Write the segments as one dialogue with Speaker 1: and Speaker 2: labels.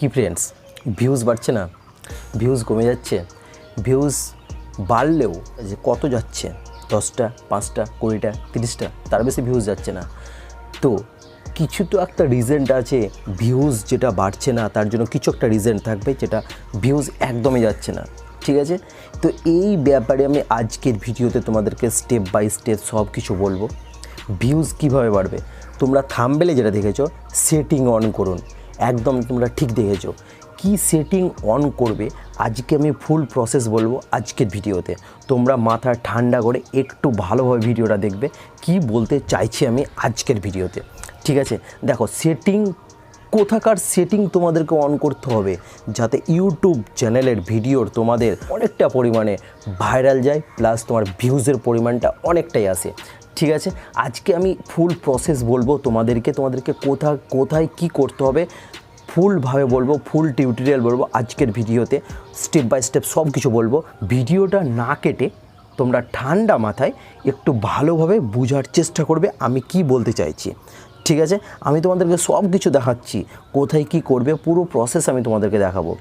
Speaker 1: কি friends, views বাড়ছে না, ভিউজ কমে যাচ্ছে। ভিউজ বাড়লেও যে কত যাচ্ছে, 10টা 5টা 20টা 30টা, তার বেশি ভিউজ যাচ্ছে না। তো কিছু তো একটা রিজন আছে, ভিউজ যেটা বাড়ছে না তার জন্য কিছু একটা রিজন থাকবে যেটা ভিউজ একদমই যাচ্ছে না, ঠিক আছে? তো এই ব্যাপারে আমি আজকের ভিডিওতে তোমাদেরকে স্টেপ বাই স্টেপ সব কিছু বলবো। ভিউজ কীভাবে বাড়বে, তোমরা থাম্বনেলে যেটা দেখেছো সেটিং অন করুন, একদম তোমরা ঠিক দেখেছো। কি সেটিং অন করবে আজকে আমি ফুল প্রসেস বলবো আজকের ভিডিওতে। তোমরা মাথা ঠান্ডা করে একটু ভালোভাবে ভিডিওটা দেখবে কি বলতে চাইছি আমি আজকের ভিডিওতে, ঠিক আছে? দেখো, সেটিং কোথাকার সেটিং তোমাদেরকে অন করতে হবে যাতে ইউটিউব চ্যানেলের ভিডিওর তোমাদের অনেকটা পরিমাণে ভাইরাল যায়, প্লাস তোমার ভিউজের পরিমাণটা অনেকটাই আসে, ঠিক আছে? আজকে আমি ফুল প্রসেস বলবো তোমাদেরকে কোথায় কি করতে হবে, ফুলভাবে বলবো, ফুল টিউটোরিয়াল বলবো আজকের ভিডিওতে, স্টেপ বাই স্টেপ সব কিছু বলবো। ভিডিওটা না কেটে তোমরা ঠান্ডা মাথায় একটু ভালোভাবে বোঝার চেষ্টা করবে আমি কি বলতে চাইছি, ঠিক আছে? আমি তোমাদেরকে সব কিছু দেখাচ্ছি, কোথায় কি করবে পুরো প্রসেস আমি তোমাদেরকে দেখাবো,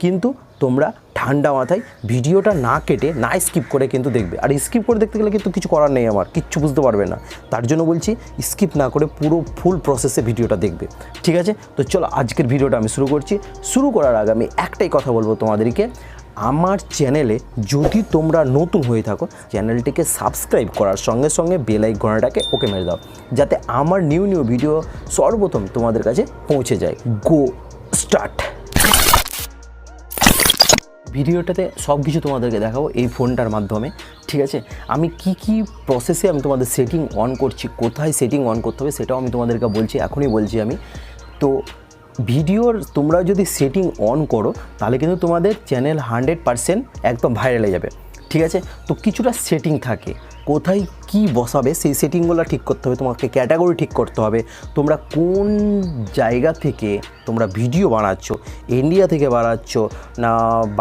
Speaker 1: কিন্তু তোমরা ঠান্ডা মাথায় ভিডিওটা না কেটে না স্কিপ করে কিন্তু দেখবে। আর স্কিপ করে দেখতে গেলে কিন্তু কিছু করার নেই, আমার কিচ্ছু বুঝতে পারবে না, তার জন্য বলছি স্কিপ না করে পুরো ফুল প্রসেসে ভিডিওটা দেখবে, ঠিক আছে? তো চলো আজকের ভিডিওটা আমি শুরু করছি। শুরু করার আগে আমি একটাই কথা বলবো তোমাদেরকে, আমার চ্যানেলে যদি তোমরা নতুন হয়ে থাকো চ্যানেলটিকে সাবস্ক্রাইব করার সঙ্গে সঙ্গে বেল আইকনটাকে ওকে মেরে দাও, যাতে আমার নিউ ভিডিও সর্বপ্রথম তোমাদের কাছে পৌঁছে যায়। গো স্টার্ট। ভিডিওটাতে সব কিছু তোমাদেরকে দেখাবো এই ফোনটার মাধ্যমে, ঠিক আছে? আমি কি প্রসেসে আমি তোমাদের সেটিং অন করছি, কোথায় সেটিং অন করতে হবে সেটাও আমি তোমাদেরকে বলছি, এখনই বলছি আমি। তো ভিডিওর তোমরা যদি সেটিং অন করো তাহলে কিন্তু তোমাদের চ্যানেল 100% একদম ভাইরাল হয়ে যাবে, ঠিক আছে? তো কিছুটা সেটিং থাকে, কোথায় কি বসাবে সেই সেটিংগুলো ঠিক করতে হবে, তোমাকে ক্যাটাগরি ঠিক করতে হবে, তোমরা কোন জায়গা থেকে তোমরা ভিডিও বানাচ্ছ, ইন্ডিয়া থেকে বানাচ্ছ না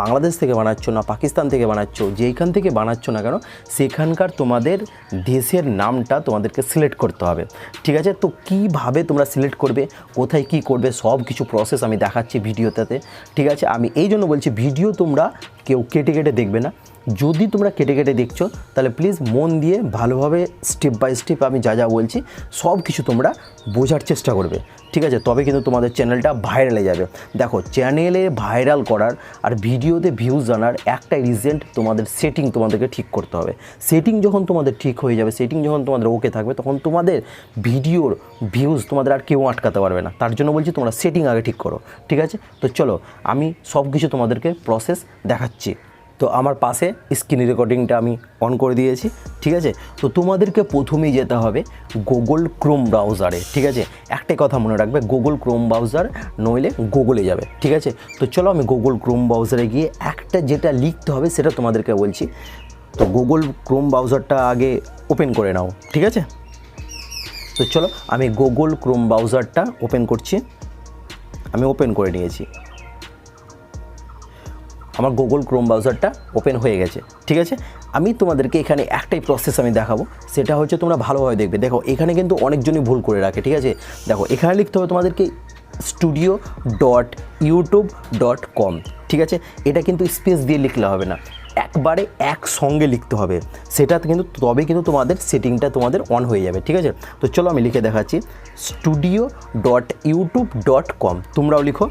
Speaker 1: বাংলাদেশ থেকে বানাচ্ছ না পাকিস্তান থেকে বানাচ্ছ, যেইখান থেকে বানাচ্ছ না কেন সেখানকার তোমাদের দেশের নামটা তোমাদেরকে সিলেক্ট করতে হবে, ঠিক আছে? তো কিভাবে তোমরা সিলেক্ট করবে, কোথায় কি করবে সব কিছু প্রসেস আমি দেখাচ্ছি ভিডিওটাতে, ঠিক আছে? আমি এই জন্য বলছি ভিডিও তোমরা কেউ কেটে দেখবে না, যদি তোমরা কেটে দেখছো তাহলে প্লিজ মন দিয়ে ভালোভাবে স্টেপ বাই স্টেপ আমি যা বলছি সব কিছু তোমরা বোঝার চেষ্টা করবে, ঠিক আছে? তবে কিন্তু তোমাদের চ্যানেলটা ভাইরাল হয়ে যাবে। দেখো, চ্যানেলে ভাইরাল করার আর ভিডিওতে ভিউজ আনার একটাই রিজন, তোমাদের সেটিং তোমাদেরকে ঠিক করতে হবে। সেটিং যখন তোমাদের ঠিক হয়ে যাবে, সেটিং যখন তোমাদের ওকে থাকবে, তখন তোমাদের ভিডিওর ভিউজ তোমাদের আর কেউ আটকাতে পারবে না, তার জন্য বলছি তোমরা সেটিং আগে ঠিক করো, ঠিক আছে? তো চলো আমি সব কিছু তোমাদেরকে প্রসেস দেখাচ্ছি। তো আমার পাশে স্ক্রিন রেকর্ডিংটা আমি অন করে দিয়েছি, ঠিক আছে? তো তোমাদেরকে প্রথমেই যেতে হবে গুগল ক্রোম ব্রাউজারে, ঠিক আছে? একটাই কথা মনে রাখবে, গুগল ক্রোম ব্রাউজার নইলে গুগলে যাবে, ঠিক আছে? তো চলো আমি গুগল ক্রোম ব্রাউজারে গিয়ে একটা যেটা লিখতে হবে সেটা তোমাদেরকে বলছি। তো গুগল ক্রোম ব্রাউজারটা আগে ওপেন করে নাও, ঠিক আছে? তো চলো আমি গুগল ক্রোম ব্রাউজারটা ওপেন করছি, আমি ওপেন করে নিয়েছি, আমার গুগল ক্রোম ব্রাউজারটা ওপেন হয়ে গেছে, ঠিক আছে? আমি তোমাদেরকে এখানে একটাই প্রসেস আমি দেখাবো, সেটা হচ্ছে তোমরা ভালোভাবে দেখবে। দেখো, এখানে কিন্তু অনেকজনই ভুল করে রাখে, ঠিক আছে? দেখো, এখানে লিখতে হবে তোমাদেরকে studio.youtube.com, ঠিক আছে? এটা কিন্তু স্পেস দিয়ে লিখলে হবে না, একবারে একসঙ্গে লিখতে হবে, সেটাতে কিন্তু তবে কিন্তু তোমাদের সেটিংটা তোমাদের অন হয়ে যাবে, ঠিক আছে? তো চলো আমি লিখে দেখাচ্ছি studio.youtube.com, তোমরাও লিখো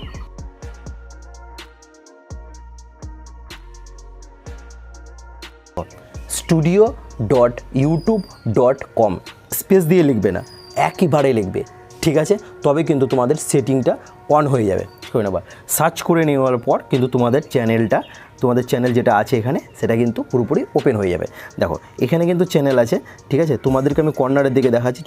Speaker 1: studio.youtube.com, স্পেস দিয়ে লিখবে না, একইবারে লিখবে, ঠিক আছে? তবে কিন্তু তোমাদের সেটিংটা অন হয়ে যাবে। করে নেবা, সার্চ করে নেওয়ার পর কিন্তু তোমাদের চ্যানেল যেটা আছে এখানে সেটা কিন্তু পুরোপুরি ওপেন হয়ে যাবে। দেখো, এখানে কিন্তু চ্যানেল আছে, ঠিক আছে? তোমাদেরকে আমি কর্নারের দিকে দেখাচ্ছি,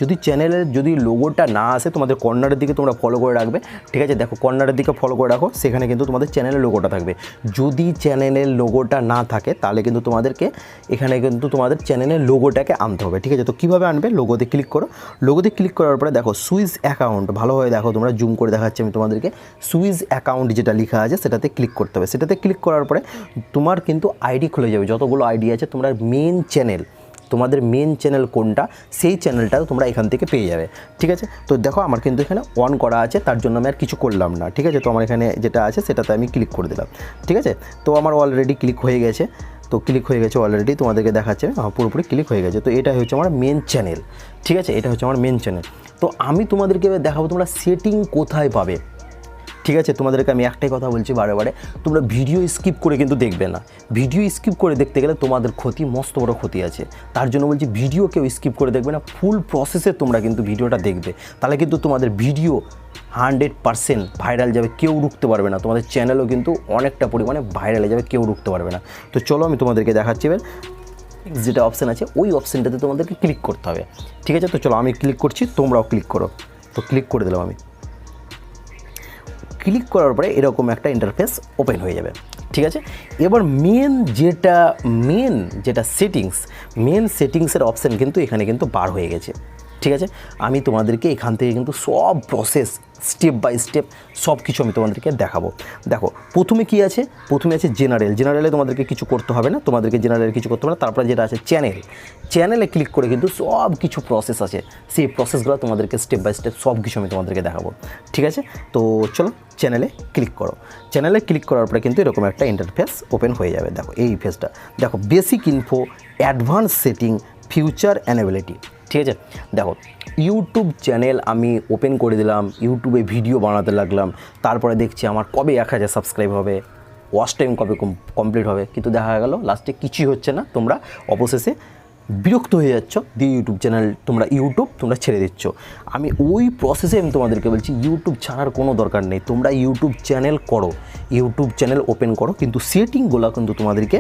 Speaker 1: যদি লোগোটা না আসে তোমাদের কর্নারের দিকে তোমরা ফলো করে রাখবে, ঠিক আছে? দেখো, কর্নারের দিকে ফলো করে রাখো, সেখানে কিন্তু তোমাদের চ্যানেলের লোগোটা থাকবে। যদি চ্যানেলের লোগোটা না থাকে তাহলে কিন্তু তোমাদেরকে এখানে কিন্তু তোমাদের চ্যানেলের লোগোটাকে আনতে হবে, ঠিক আছে? তো কীভাবে আনবে, লোগোতে ক্লিক করো, লোগোতে ক্লিক করার পরে দেখো সুইচ অ্যাকাউন্ট, ভালোভাবে দেখো, তোমরা জুম করে দেখাচ্ছি আমি তোমাদেরকে, সুইচ অ্যাকাউন্ট যেটা লেখা আছে সেটাতে ক্লিক করতে হবে। সেটাতে ক্লিক করার পরে তোমার কিন্তু আইডি খুলে যাবে, যতগুলো আইডি আছে তোমরা মেন চ্যানেল তোমাদের মেন চ্যানেল কোনটা সেই চ্যানেলটাও তোমরা এখান থেকে পেয়ে যাবে। ঠিক আছে, তো দেখো আমার কিন্তু এখানে অন করা আছে, তার জন্য আমি আর কিছু করলাম না। ঠিক আছে, তো আমার এখানে যেটা আছে সেটাতে আমি ক্লিক করে দিলাম। ঠিক আছে, তো আমার অলরেডি ক্লিক হয়ে গেছে, তো ক্লিক হয়ে গেছে অলরেডি, তোমাদেরকে দেখাচ্ছে পুরোপুরি ক্লিক হয়ে গেছে। তো এটা হচ্ছে আমার মেন চ্যানেল। ঠিক আছে, এটা হচ্ছে আমার মেন চ্যানেল। তো আমি তোমাদেরকে দেখাবো তোমরা সেটিং কোথায় পাবে। ঠিক আছে, তোমাদেরকে আমি একটাই কথা বলছি বারে বারে, তোমরা ভিডিও স্কিপ করে কিন্তু দেখবে না। ভিডিও স্কিপ করে দেখতে গেলে তোমাদের ক্ষতি, মস্ত বড় ক্ষতি আছে। তার জন্য বলছি ভিডিও কেউ স্কিপ করে দেখবে না, ফুল প্রসেসে তোমরা কিন্তু ভিডিওটা দেখবে, তাহলে কিন্তু তোমাদের ভিডিও 100% ভাইরাল যাবে, কেউ রুখতে পারবে না। তোমাদের চ্যানেলও কিন্তু অনেকটা পরিমাণে ভাইরাল হয়ে যাবে, কেউ রুখতে পারবে না। তো চলো আমি তোমাদেরকে দেখাচ্ছি এবার যেটা অপশান আছে ওই অপশানটাতে তোমাদেরকে ক্লিক করতে হবে। ঠিক আছে, তো চলো আমি ক্লিক করছি, তোমরাও ক্লিক করো। তো ক্লিক করে দিলাম আমি। ক্লিক করার পরে এরকম একটা ইন্টারফেস ওপেন হয়ে যাবে। ঠিক আছে, এবার মেন যেটা সেটিংসের অপশান কিন্তু এখানে কিন্তু বার হয়ে গেছে। ঠিক আছে, আমি তোমাদেরকে এখান থেকে কিন্তু সব প্রসেস স্টেপ বাই স্টেপ সব কিছু আমি তোমাদেরকে দেখাবো। দেখো প্রথমে কি আছে, প্রথমে আছে জেনারেলে তোমাদেরকে কিছু করতে হবে না, তোমাদেরকে জেনারেল কিছু করতে হবে না। তারপরে যেটা আছে চ্যানেলে ক্লিক করে কিন্তু সব কিছু প্রসেস আছে, সেই প্রসেসগুলো তোমাদেরকে স্টেপ বাই স্টেপ সব কিছু আমি তোমাদেরকে দেখাবো। ঠিক আছে, তো চলো চ্যানেলে ক্লিক করো। চ্যানেলে ক্লিক করার পরে কিন্তু এরকম একটা ইন্টারফেস ওপেন হয়ে যাবে। দেখো এই ফেসটা দেখো, basic info, advance setting, feature eligibility. ঠিক আছে, দেখো ইউটিউব চ্যানেল আমি ওপেন করে দিলাম, ইউটিউবে ভিডিও বানাতে লাগলাম, তারপরে দেখছি আমার কবে 1000 সাবস্ক্রাইব হবে, ওয়াচ টাইম কবে কমপ্লিট হবে, কিন্তু দেখা গেল লাস্টে কিছুই হচ্ছে না। তোমরা অবশেষে বিরক্ত হয়ে যাচ্ছ, দিয়ে ইউটিউব তোমরা ছেড়ে দিচ্ছ। আমি ওই প্রসেসে আমি তোমাদেরকে বলছি ইউটিউব ছাড়ার কোনো দরকার নেই, তোমরা ইউটিউব চ্যানেল ওপেন করো, কিন্তু সেটিংগুলো কিন্তু তোমাদেরকে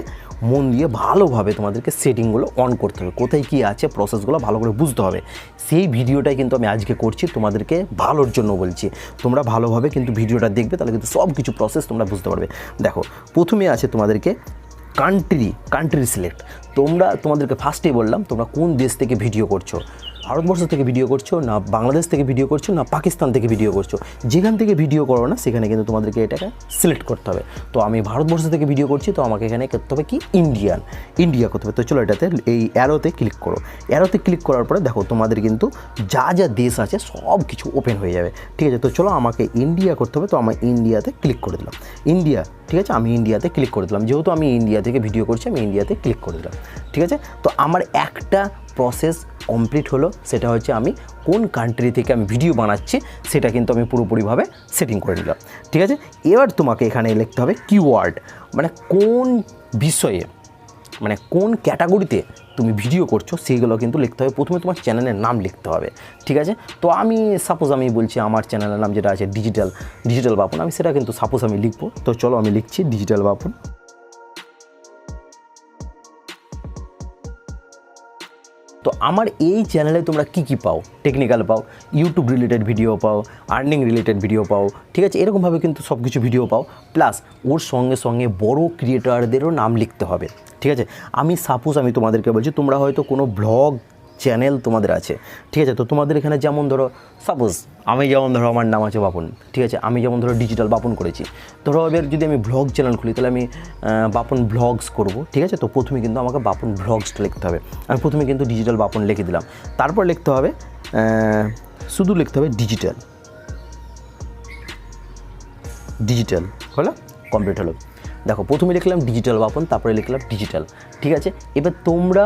Speaker 1: মন দিয়ে ভালোভাবে তোমাদেরকে সেটিংগুলো অন করতে হবে, কোথায় কী আছে প্রসেসগুলো ভালো করে বুঝতে হবে। সেই ভিডিওটাই কিন্তু আমি আজকে করছি, তোমাদেরকে ভালোর জন্য বলছি। তোমরা ভালোভাবে কিন্তু ভিডিওটা দেখবে, তাহলে কিন্তু সব কিছু প্রসেস তোমরা বুঝতে পারবে। দেখো প্রথমে আছে তোমাদেরকে কান্ট্রি সিলেক্ট। তোমাদেরকে ফার্স্টেই বললাম তোমরা কোন দেশ থেকে ভিডিও করছো, ভারতবর্ষ থেকে ভিডিও করছো না বাংলাদেশ থেকে ভিডিও করছো না পাকিস্তান থেকে ভিডিও করছো, যেখান থেকে ভিডিও করো না সেখানে কিন্তু তোমাদেরকে এটাকে সিলেক্ট করতে হবে। তো আমি ভারতবর্ষ থেকে ভিডিও করছি, তো আমাকে এখানে করতে হবে কি ইন্ডিয়া করতে হবে। তো চলো এটাতে এই অ্যারোতে ক্লিক করো। অ্যারোতে ক্লিক করার পরে দেখো তোমাদের কিন্তু যা দেশ আছে সব কিছু ওপেন হয়ে যাবে। ঠিক আছে, তো চলো আমাকে ইন্ডিয়া করতে হবে, তো আমার ইন্ডিয়াতে ক্লিক করে দিলাম। ঠিক আছে, আমি ইন্ডিয়াতে ক্লিক করে দিলাম, যেহেতু আমি ইন্ডিয়া থেকে ভিডিও করছি আমি ইন্ডিয়াতে ক্লিক করে দিলাম। ঠিক আছে, তো আমার একটা প্রসেস কমপ্লিট হলো, সেটা হচ্ছে আমি কোন কান্ট্রি থেকে আমি ভিডিও বানাচ্ছি সেটা কিন্তু আমি পুরোপুরিভাবে সেটিং করে নিলাম। ঠিক আছে, এবার তোমাকে এখানে লিখতে হবে কিওয়ার্ড, মানে কোন বিষয়ে, মানে কোন ক্যাটাগরিতে তুমি ভিডিও করছো সেইগুলো কিন্তু লিখতে হবে। প্রথমে তোমার চ্যানেলের নাম লিখতে হবে। ঠিক আছে, তো আমি বলছি আমার চ্যানেলের নাম যেটা আছে ডিজিটাল বাপন, আমি সেটা কিন্তু আমি লিখবো। তো চলো আমি লিখছি ডিজিটাল বাপন। তো আমার এই চ্যানেলে তোমরা কি পাও, টেকনিক্যাল পাও, ইউটিউব রিলেটেড ভিডিও পাও, আর্নিং রিলেটেড ভিডিও পাও। ঠিক আছে, এরকমভাবে কিন্তু সব কিছু ভিডিও পাও, প্লাস ওর সঙ্গে বড় ক্রিয়েটারদেরও নাম লিখতে হবে। ঠিক আছে, আমি তোমাদেরকে বলছি, তোমরা হয়তো কোনো ব্লগ চ্যানেল তোমাদের আছে। ঠিক আছে, তো তোমাদের এখানে যেমন ধরো আমার নাম আছে বাপন। ঠিক আছে, আমি যেমন ডিজিটাল বাপন করেছি, ধরো এবার যদি আমি ব্লগ চ্যানেল খুলি তাহলে আমি বাপন ব্লগস করব। ঠিক আছে, তো প্রথমে কিন্তু আমাকে বাপন ব্লগসটা লিখতে হবে। আমি প্রথমে কিন্তু ডিজিটাল বাপন লিখে দিলাম, তারপর লিখতে হবে শুধু লিখতে হবে ডিজিটাল হলো, কমপ্লিট হলো। দেখো প্রথমে লিখলাম ডিজিটাল বাপন, তারপরে লিখলাম ডিজিটাল। ঠিক আছে, এবার তোমরা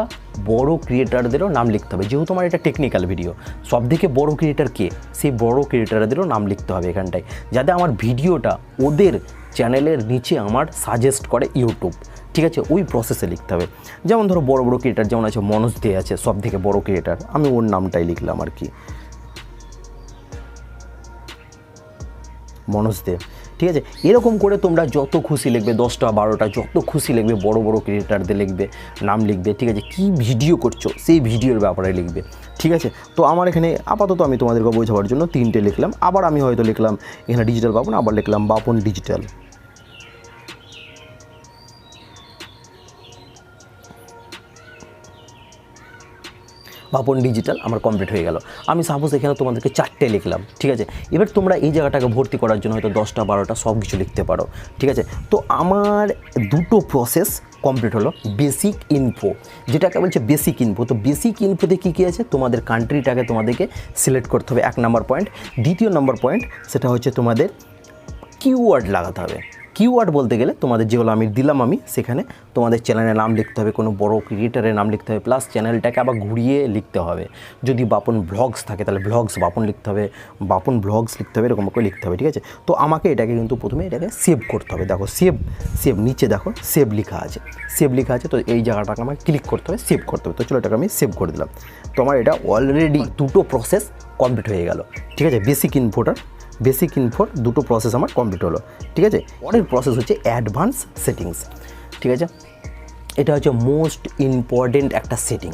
Speaker 1: বড় ক্রিয়েটারদেরও নাম লিখতে হবে, যেহেতু আমার এটা টেকনিক্যাল ভিডিও, সবথেকে বড় ক্রিয়েটার কে, সেই বড় ক্রিয়েটারদেরও নাম লিখতে হবে এখানটায়, যাতে আমার ভিডিওটা ওদের চ্যানেলের নিচে আমার সাজেস্ট করে ইউটিউব। ঠিক আছে, ওই প্রসেসে লিখতে হবে। যেমন ধরো বড় ক্রিয়েটার যেমন আছে মনোজ দে আছে, সবথেকে বড় ক্রিয়েটার, আমি ওর নামটাই লিখলাম আর কি, মনোজ দে। ঠিক আছে, এরকম করে তোমরা যত খুশি লিখবে, 10টা 12টা যত খুশি লিখবে, বড় ক্রিয়েটারদের নাম লিখবে। ঠিক আছে, কি ভিডিও করছো সেই ভিডিওর ব্যাপারে লিখবে। ঠিক আছে, তো আমার এখানে আপাতত আমি তোমাদেরকে বোঝাবার জন্য 3টে লিখলাম, আবার আমি হয়তো লিখলাম এখানে ডিজিটাল বাপন, আবার লিখলাম বাপন ডিজিটাল। বাপন ডিজিটাল আমার কমপ্লিট হয়ে গেল। আমি এখানে তোমাদেরকে 4টে লিখলাম। ঠিক আছে, এবার তোমরা এই জায়গাটাকে ভর্তি করার জন্য হয়তো 10টা 12টা সব কিছু লিখতে পারো। ঠিক আছে, তো আমার দুটো প্রসেস কমপ্লিট হলো। বেসিক ইনফো, যেটাকে বলছে বেসিক ইনফো। তো বেসিক ইনফোতে কী কী আছে, তোমাদের কান্ট্রিটাকে তোমাদেরকে সিলেক্ট করতে হবে, 1 নম্বর পয়েন্ট। দ্বিতীয় নম্বর পয়েন্ট সেটা হচ্ছে তোমাদের কিওয়ার্ড লাগাতে হবে। কিওয়ার্ড বলতে গেলে তোমাদের যেগুলো আমি দিলাম, আমি সেখানে তোমাদের চ্যানেলের নাম লিখতে হবে, কোনো বড় ক্রিয়েটারের নাম লিখতে হবে, প্লাস চ্যানেলটাকে আবার ঘুরিয়ে লিখতে হবে। যদি বাপন ব্লগস থাকে তাহলে ব্লগস বাপন লিখতে হবে, বাপন ব্লগস লিখতে হবে, এরকম করে লিখতে হবে, ঠিক আছে। তো আমাকে এটাকে কিন্তু প্রথমে এটাকে সেভ করতে হবে। দেখো সেভ নিচে দেখো সেভ লেখা আছে, তো এই জায়গাটাকে আমাকে ক্লিক করতে হবে, সেভ করতে হবে। তো চলো এটাকে আমি সেভ করে দিলাম। তো আমার এটা অলরেডি দুটো প্রসেস কমপ্লিট হয়ে গেল, ঠিক আছে। বেসিক ইনফোর দুটো প্রসেস আমার কমপ্লিট হলো, ঠিক আছে। পরের প্রসেস হচ্ছে অ্যাডভান্স সেটিংস, ঠিক আছে। এটা হচ্ছে মোস্ট ইম্পর্টেন্ট একটা সেটিং।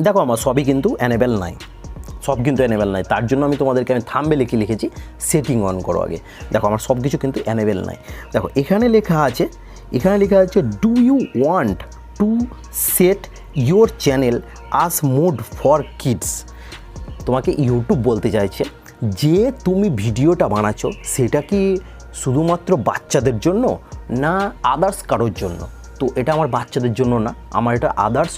Speaker 1: দেখো আমার সবই কিন্তু অ্যানেবেল নাই, তার জন্য আমি তোমাদেরকে থাম্বনেলে কি লিখেছি, সেটিং অন করো আগে। দেখো আমার সব কিছু কিন্তু অ্যানেবেল নাই। দেখো এখানে লেখা আছে do you want to set your channel as mode for kids. তোমাকে ইউটিউব বলতে চাইছে যে তুমি ভিডিওটা বানাচ্ছো সেটা কি শুধুমাত্র বাচ্চাদের জন্য না আদার্স কারোর জন্য। তো এটা আমার বাচ্চাদের জন্য না, আমার এটা আদার্স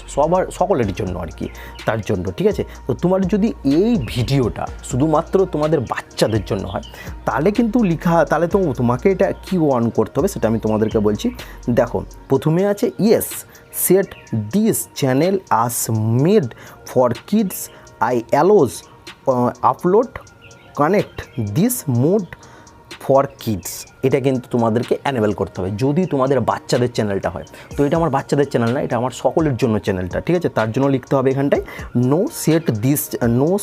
Speaker 1: সকলের জন্য আর কি, তার জন্য, ঠিক আছে। তো তোমার যদি এই ভিডিওটা শুধুমাত্র তোমাদের বাচ্চাদের জন্য হয় তাহলে কিন্তু তাহলে তো তোমাকে এটা কি অন করতে হবে সেটা আমি তোমাদেরকে বলছি। দেখো প্রথমে আছে yes set this channel as made for kids, I allows upload connect this mode for kids. এটা কিন্তু তোমাদেরকে অ্যানেবল করতে হবে যদি তোমাদের বাচ্চাদের চ্যানেলটা হয়। তো এটা আমার বাচ্চাদের চ্যানেল না, এটা আমার সকলের জন্য চ্যানেলটা, ঠিক আছে। তার জন্য লিখতে হবে এখানটায় no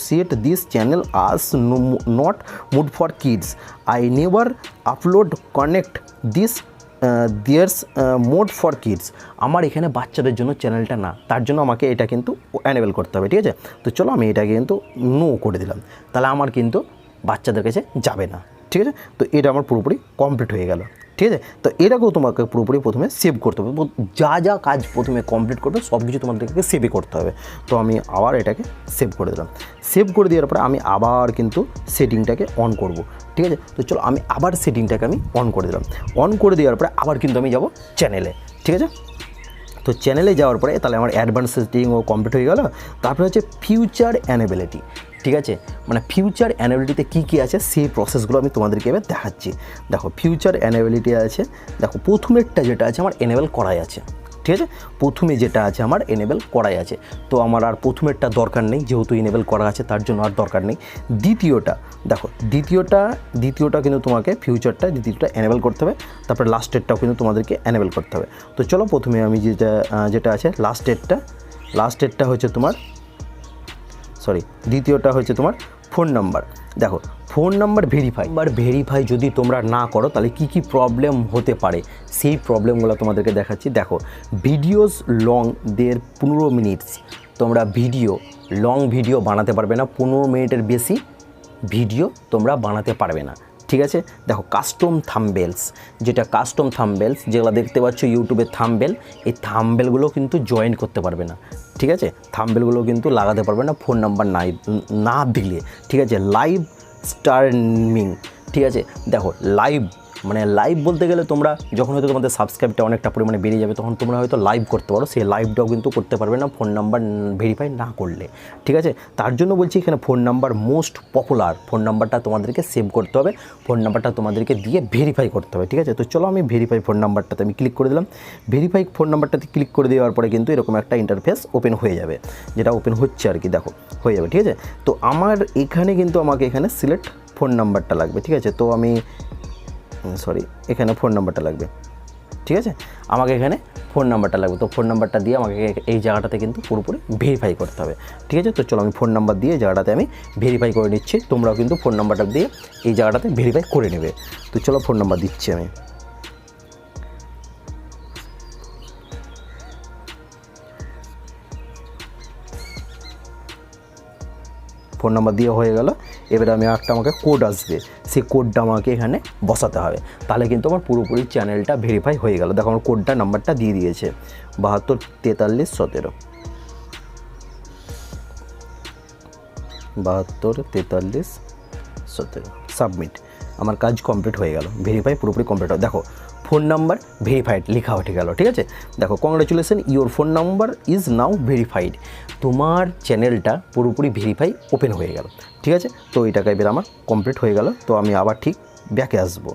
Speaker 1: set this channel as not made for kids, I never upload connect this there's made for kids. আমার এখানে বাচ্চাদের জন্য চ্যানেলটা না, তার জন্য আমাকে এটা কিন্তু অ্যানেবল করতে হবে, ঠিক আছে। তো চলো আমি এটাকে কিন্তু নো করে দিলাম, তাহলে আমার কিন্তু বাচ্চাদের কাছে যাবে না, ঠিক আছে। তো এটা আমার পুরোপুরি কমপ্লিট হয়ে গেল, ঠিক আছে। তো এটাকেও তোমাকে পুরোপুরি প্রথমে সেভ করতে হবে, যা কাজ প্রথমে কমপ্লিট করবে সব কিছু তোমাদেরকে সেভই করতে হবে। তো আমি আবার এটাকে সেভ করে দিলাম। সেভ করে দেওয়ার পরে আমি আবার কিন্তু সেটিংটাকে অন করব, ঠিক আছে। তো চলো আমি আবার সেটিংটাকে আমি অন করে দিলাম। অন করে দেওয়ার পরে আবার কিন্তু আমি যাব চ্যানেলে, ঠিক আছে। তো চ্যানেলে যাওয়ার পরে তাহলে আমার অ্যাডভান্স সেটিংও কমপ্লিট হয়ে গেল। তারপরে হচ্ছে ফিউচার অ্যানেবিলিটি, ঠিক আছে। মানে ফিউচার অ্যানেবিলিটিতে কী কী আছে সেই প্রসেসগুলো আমি তোমাদেরকে এবার দেখাচ্ছি। দেখো ফিউচার অ্যানেবিলিটি আছে, দেখো প্রথমেরটা যেটা আছে আমার এনেবল করাই আছে, ঠিক আছে। প্রথমে যেটা আছে আমার এনেবল করাই আছে, তো আমার আর প্রথমেরটা দরকার নেই, যেহেতু এনেবল করা আছে তার জন্য আর দরকার নেই। দ্বিতীয়টা দেখো, দ্বিতীয়টা কিন্তু তোমাকে দ্বিতীয়টা এনেবল করতে হবে, তারপরে লাস্টেরটাও কিন্তু তোমাদেরকে এনেবল করতে হবে। তো চলো প্রথমে আমি যেটা আছে লাস্টেরটা হচ্ছে তোমার দ্বিতীয়টা হচ্ছে তোমার ফোন নাম্বার। দেখো ফোন নাম্বার ভেরিফাই যদি তোমরা না করো তাহলে কি কি প্রবলেম হতে পারে সেই প্রবলেমগুলো তোমাদেরকে দেখাচ্ছি। দেখো ভিডিওস লং 15 মিনিটস, তোমরা লং ভিডিও বানাতে পারবে না, 15 মিনিটের বেশি ভিডিও তোমরা বানাতে পারবে না, ঠিক আছে। দেখো কাস্টম থাম্বনেলস, যেগুলো দেখতে পাচ্ছ ইউটিউবের থাম্বনেল, এই থাম্বনেলগুলো কিন্তু জয়েন করতে পারবে না, ঠিক আছে। থাম্বনেলগুলো কিন্তু লাগাতে পারবে না ফোন নাম্বার না দিলে, ঠিক আছে। লাইভ স্ট্রিমিং, ঠিক আছে। দেখো লাইভ বলতে গেলে তোমরা যখন হয়তো তোমাদের সাবস্ক্রাইবটা অনেকটা পরিমাণে বেড়ে যাবে তখন তোমরা হয়তো লাইভ করতে পারো, সেই লাইভটাও কিন্তু করতে পারবে না ফোন নাম্বার ভেরিফাই না করলে, ঠিক আছে। তার জন্য বলছি এখানে phone number most popular, phone নাম্বারটা তোমাদেরকে সেভ করতে হবে, ফোন নাম্বারটা তোমাদেরকে দিয়ে ভেরিফাই করতে হবে, ঠিক আছে। তো চলো আমি ভেরিফাই ফোন নাম্বারটাতে আমি ক্লিক করে দিলাম। ভেরিফাই ফোন নাম্বারটাতে ক্লিক করে দেওয়ার পরে কিন্তু এরকম একটা ইন্টারফেস ওপেন হয়ে যাবে, যেটা ওপেন হচ্ছে আর কি, দেখো হয়ে যাবে, ঠিক আছে। তো আমাকে এখানে সিলেক্ট ফোন নাম্বারটা লাগবে, ঠিক আছে। তো আমি এখানে ফোন নাম্বারটা লাগবে, ঠিক আছে। আমাকে এখানে ফোন নাম্বারটা লাগবে, তো ফোন নাম্বারটা দিয়ে আমাকে এই জায়গাটাতে কিন্তু পুরোপুরি ভেরিফাই করতে হবে, ঠিক আছে। তো চলো আমি ফোন নাম্বার দিয়ে জায়গাটাতে আমি ভেরিফাই করে নিচ্ছি, তোমরাও কিন্তু ফোন নাম্বারটা দিয়ে এই জায়গাটাতে ভেরিফাই করে নেবে। তো চলো ফোন নাম্বার দিচ্ছি আমি। ফোন নাম্বার দিয়ে হয়ে গেল। এবারে আমাকে কোড আসবে, সেই কোডটা আমাকে এখানে বসাতে হবে, তাহলে কিন্তু আমার পুরোপুরি চ্যানেলটা ভেরিফাই হয়ে গেল। দেখো আমার নাম্বারটা দিয়ে দিয়েছে 72 43 17, 72 43 17, সাবমিট। আমার কাজ কমপ্লিট হয়ে গেল, ভেরিফাই পুরোপুরি কমপ্লিট হয়। দেখো ফোন নাম্বার ভেরিফাইড লেখা উঠে গেল। ঠিক আছে, দেখো congratulation, your phone number is now verified. তোমার চ্যানেলটা পুরোপুরি ভেরিফাই ওপেন হয়ে গেল। ঠিক আছে, তো এটাকে এবার আমার কমপ্লিট হয়ে গেল। তো আমি আবার ঠিক ব্যাকে আসবো।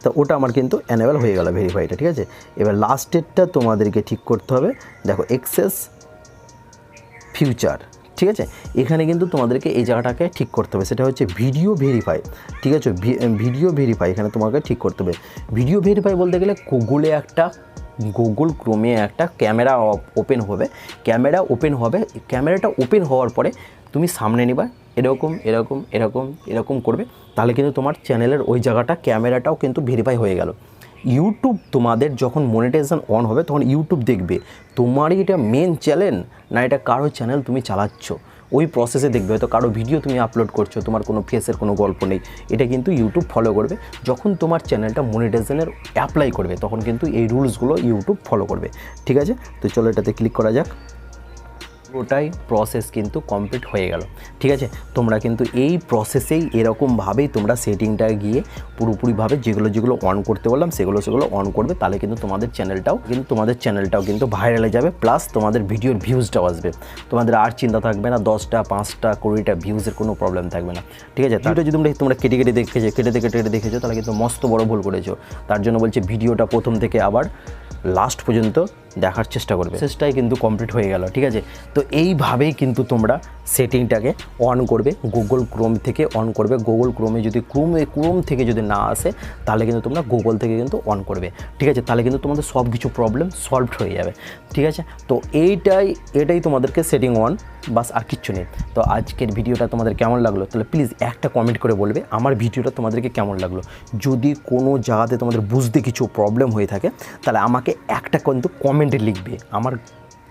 Speaker 1: তো ওটা আমার কিন্তু অ্যানেবল হয়ে গেল ভেরিফাইডটা। ঠিক আছে, এবার লাস্টেরটা তোমাদেরকে ঠিক করতে হবে। দেখো এক্সেস ফিউচার। ঠিক আছে, এখানে কিন্তু তোমাদেরকে এই জায়গাটাকে ঠিক করতে হবে, সেটা হচ্ছে ভিডিও ভেরিফাই। ঠিক আছে, ভিডিও ভেরিফাই এখানে তোমাকে ঠিক করতে হবে। ভিডিও ভেরিফাই বলতে গেলে গুগল ক্রোমে একটা ক্যামেরা ওপেন হবে। ক্যামেরাটা ওপেন হওয়ার পরে তুমি সামনে নিবা, এরকম করবে, তাহলে কিন্তু তোমার চ্যানেলের ওই জায়গাটা ক্যামেরাটাও কিন্তু ভেরিফাই হয়ে গেল। ইউটিউব তোমাদের যখন মনিটাইজেশন অন হবে তখন ইউটিউব দেখবে তোমারই এটা মেন চ্যানেল না এটা কারো চ্যানেল তুমি চালাচ্ছ, ওই প্রসেসে দেখবে। হয়তো কারো ভিডিও তুমি আপলোড করছো, তোমার কোনো ফেসের কোনো গল্প নেই, এটা কিন্তু ইউটিউব ফলো করবে। যখন তোমার চ্যানেলটা মনিটাইজেশনের অ্যাপ্লাই করবে তখন কিন্তু এই রুলসগুলো ইউটিউব ফলো করবে। ঠিক আছে, তো চলো এটাতে ক্লিক করা যাক। ওটাই প্রসেস কিন্তু কমপ্লিট হয়ে গেল। ঠিক আছে, তোমরা কিন্তু এই প্রসেসেই এরকমভাবেই তোমরা সেটিংটা গিয়ে পুরোপুরিভাবে যেগুলো অন করতে বললাম সেগুলো অন করবে, তাহলে কিন্তু তোমাদের চ্যানেলটাও কিন্তু ভাইরালে যাবে, প্লাস তোমাদের ভিডিওর ভিউজটাও আসবে। তোমাদের আর চিন্তা থাকবে না 10টা 5টা 20টা ভিউজের কোনো প্রবলেম থাকবে না। ঠিক আছে, ভিডিওটা যদি তোমরা কেটে দেখেছো তাহলে কিন্তু মস্ত বড় ভুল করেছো। তার জন্য বলছে ভিডিওটা প্রথম থেকে আবার লাস্ট পর্যন্ত দেখার চেষ্টা করবে। প্রসেসটাই কিন্তু কমপ্লিট হয়ে গেল। ঠিক আছে, তো এইভাবেই কিন্তু তোমরা সেটিংটাকে অন করবে, গুগল ক্রোম থেকে অন করবে। গুগল ক্রোমে যদি ক্রোম থেকে যদি না আসে তাহলে কিন্তু তোমরা গুগল থেকে কিন্তু অন করবে। ঠিক আছে, তাহলে কিন্তু তোমাদের সব কিছু প্রবলেম সলভড হয়ে যাবে। ঠিক আছে, তো এটাই তোমাদেরকে সেটিং অন, বাস আর কিচ্ছু নেই। তো আজকের ভিডিওটা তোমাদের কেমন লাগলো তাহলে প্লিজ একটা কমেন্ট করে বলবে আমার ভিডিওটা তোমাদেরকে কেমন লাগলো। যদি কোনো জায়গাতে তোমাদের বুঝতে কিছু প্রবলেম হয়ে থাকে তাহলে আমাকে একটা কিন্তু কমেন্টে লিখবে,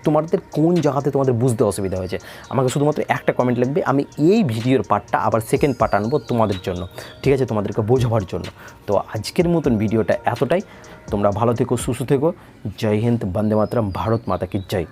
Speaker 1: তোমাদের কোন জায়গাতে তোমাদের বুঝতে অসুবিধা হয়েছে আমাকে শুধুমাত্র একটা কমেন্ট লিখবে। আমি এই ভিডিওর পার্টটা আবার সেকেন্ড পার্ট আনবো তোমাদের জন্য। ঠিক আছে, তোমাদেরকে বোঝাবার জন্য। তো আজকের মতন ভিডিওটা এতটাই। তোমরা ভালো থেকো, সুস্থ থেকো। জয় হিন্দ, বন্দে মাতরম, ভারত মাতা কি জয়।